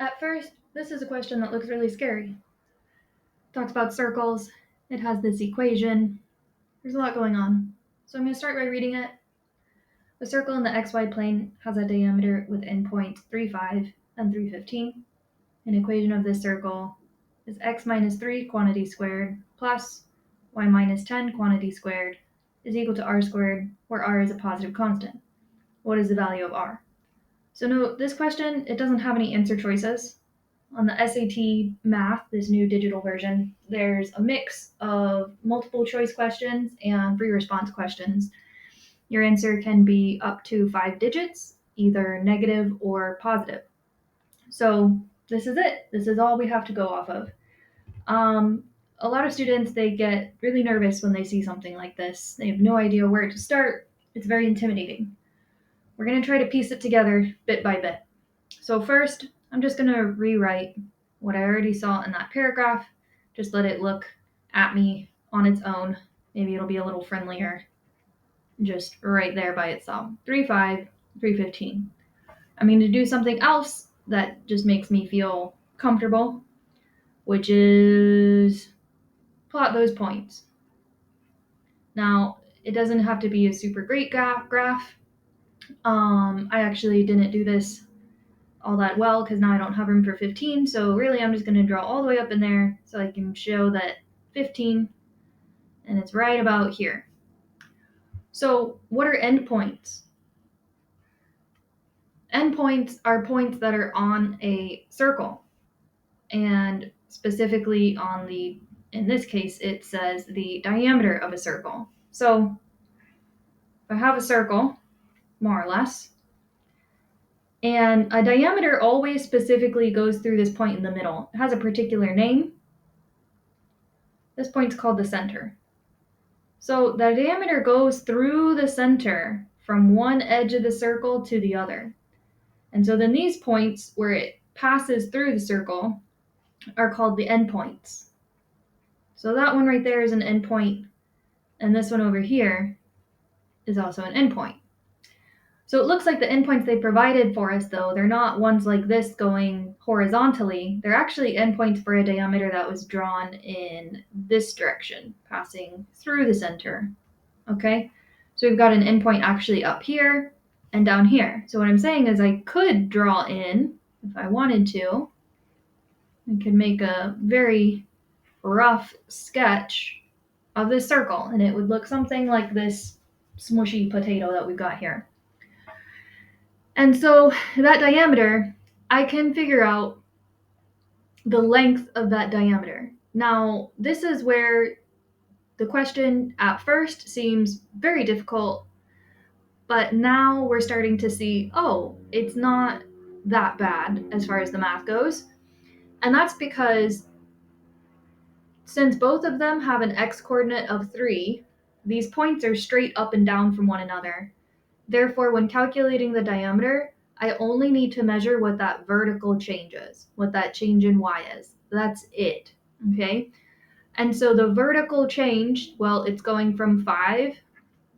At first, this is a question that looks really scary. It talks about circles, it has this equation, there's a lot going on. So I'm going to start by reading it. The circle in the xy plane has a diameter with endpoints 3, 5, and 3, 15. An equation of this circle is x minus 3 quantity squared plus y minus 10 quantity squared is equal to r squared, where r is a positive constant. What is the value of r? So note, this question, it doesn't have any answer choices. On the SAT Math, this new digital version, there's a mix of multiple choice questions and free response questions. Your answer can be up to 5 digits, either negative or positive. So this is it. This is all we have to go off of. A lot of students, they get really nervous when they see something like this. They have no idea where to start. It's very intimidating. We're going to try to piece it together bit by bit. So first, I'm just going to rewrite what I already saw in that paragraph. Just let it look at me on its own. Maybe it'll be a little friendlier just right there by itself. 3, 5, 3, 15. I'm going to do something else that just makes me feel comfortable, which is plot those points. Now, it doesn't have to be a super great graph. I actually didn't do this all that well because now I don't have room for 15. So really I'm just going to draw all the way up in there so I can show that 15, and it's right about here. So what are endpoints? Endpoints are points that are on a circle, and specifically on the, in this case, it says the diameter of a circle. So if I have a circle, more or less, and a diameter always specifically goes through this point in the middle. It has a particular name. This point's called the center. So the diameter goes through the center from one edge of the circle to the other. And so then these points where it passes through the circle are called the endpoints. So that one right there is an endpoint, and this one over here is also an endpoint. So it looks like the endpoints they provided for us, though, they're not ones like this going horizontally. They're actually endpoints for a diameter that was drawn in this direction, passing through the center. Okay? So we've got an endpoint actually up here and down here. So what I'm saying is I could draw in, if I wanted to, I could make a very rough sketch of this circle, and it would look something like this smushy potato that we've got here. And so that diameter, I can figure out the length of that diameter. Now, this is where the question at first seems very difficult, but now we're starting to see, oh, it's not that bad as far as the math goes. And that's because since both of them have an x coordinate of 3, these points are straight up and down from one another. Therefore, when calculating the diameter, I only need to measure what that vertical change is, what that change in y is. That's it, okay? And so the vertical change, well, it's going from 5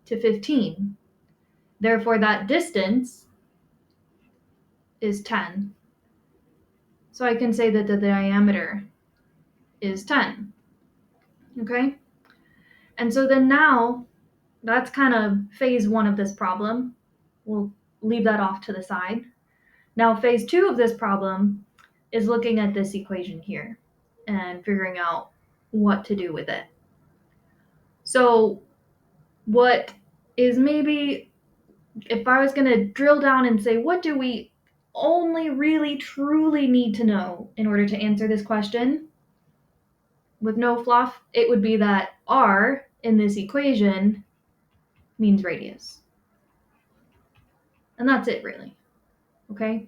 to 15. Therefore, that distance is 10. So I can say that the diameter is 10, okay? And so then now, that's kind of phase 1 of this problem. We'll leave that off to the side. Now, phase 2 of this problem is looking at this equation here and figuring out what to do with it. So what is maybe, if I was going to drill down and say, what do we only really truly need to know in order to answer this question with no fluff, it would be that r in this equation means radius. And that's it, really. Okay?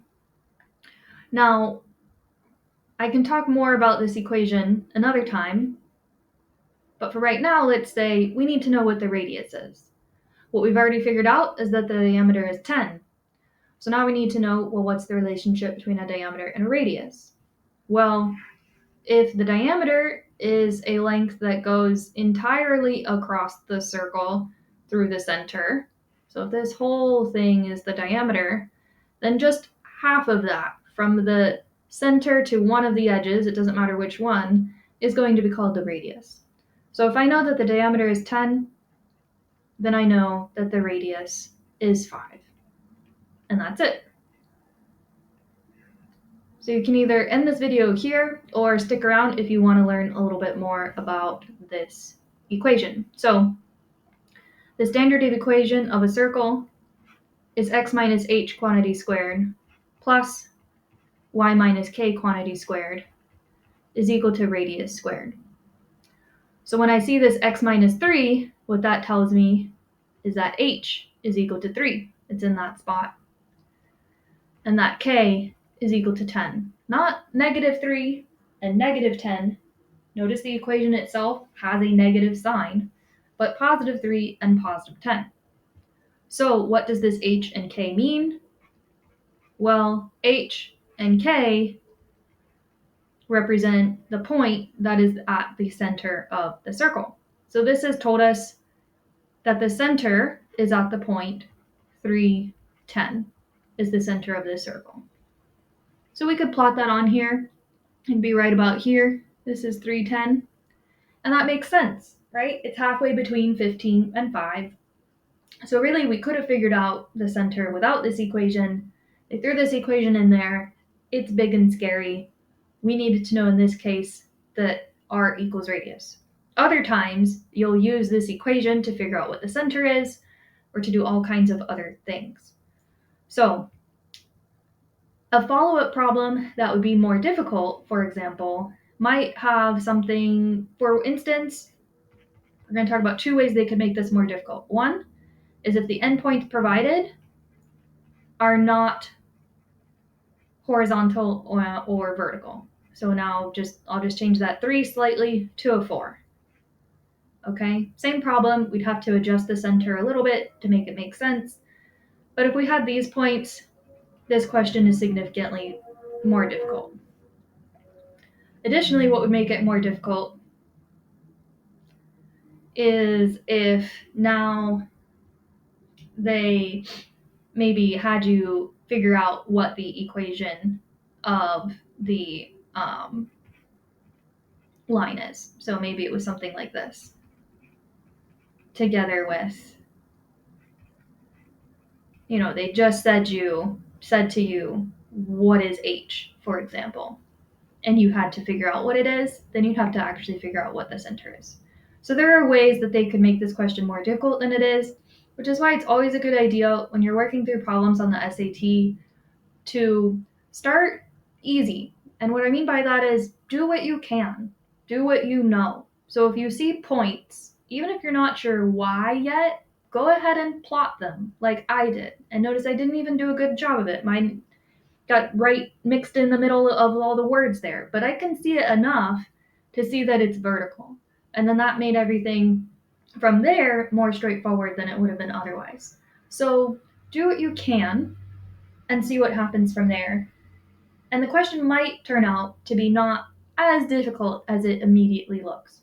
Now, I can talk more about this equation another time, but for right now, let's say we need to know what the radius is. What we've already figured out is that the diameter is 10. So now we need to know, well, what's the relationship between a diameter and a radius? Well, if the diameter is a length that goes entirely across the circle through the center, so if this whole thing is the diameter, then just half of that from the center to one of the edges, it doesn't matter which one, is going to be called the radius. So if I know that the diameter is 10, then I know that the radius is 5. And that's it. So you can either end this video here or stick around if you want to learn a little bit more about this equation. So the standard equation of a circle is x minus h quantity squared plus y minus k quantity squared is equal to radius squared. So when I see this x minus 3, what that tells me is that h is equal to 3. It's in that spot. And that k is equal to 10. Not negative 3 and negative 10. Notice the equation itself has a negative sign, but positive 3 and positive 10. So what does this h and k mean? Well, h and k represent the point that is at the center of the circle. So this has told us that the center is at the point 3, 10 is the center of this circle. So we could plot that on here and be right about here. This is 3, 10. And that makes sense, right? It's halfway between 15 and 5. So really, we could have figured out the center without this equation. They threw this equation in there. It's big and scary. We needed to know in this case that r equals radius. Other times, you'll use this equation to figure out what the center is or to do all kinds of other things. So a follow-up problem that would be more difficult, for example, might have something, for instance, we're going to talk about 2 ways they could make this more difficult. One is if the endpoints provided are not horizontal or vertical. So now I'll just change that 3 slightly to a 4. Okay, same problem. We'd have to adjust the center a little bit to make it make sense. But if we had these points, this question is significantly more difficult. Additionally, what would make it more difficult is if now they maybe had you figure out what the equation of the line is. So maybe it was something like this, together with, they just said to you, what is h, for example, and you had to figure out what it is, then you'd have to actually figure out what the center is. So there are ways that they could make this question more difficult than it is, which is why it's always a good idea when you're working through problems on the SAT to start easy. And what I mean by that is do what you can, do what you know. So if you see points, even if you're not sure why yet, go ahead and plot them like I did. And notice I didn't even do a good job of it. Mine got right mixed in the middle of all the words there, but I can see it enough to see that it's vertical. And then that made everything from there more straightforward than it would have been otherwise. So do what you can and see what happens from there. And the question might turn out to be not as difficult as it immediately looks.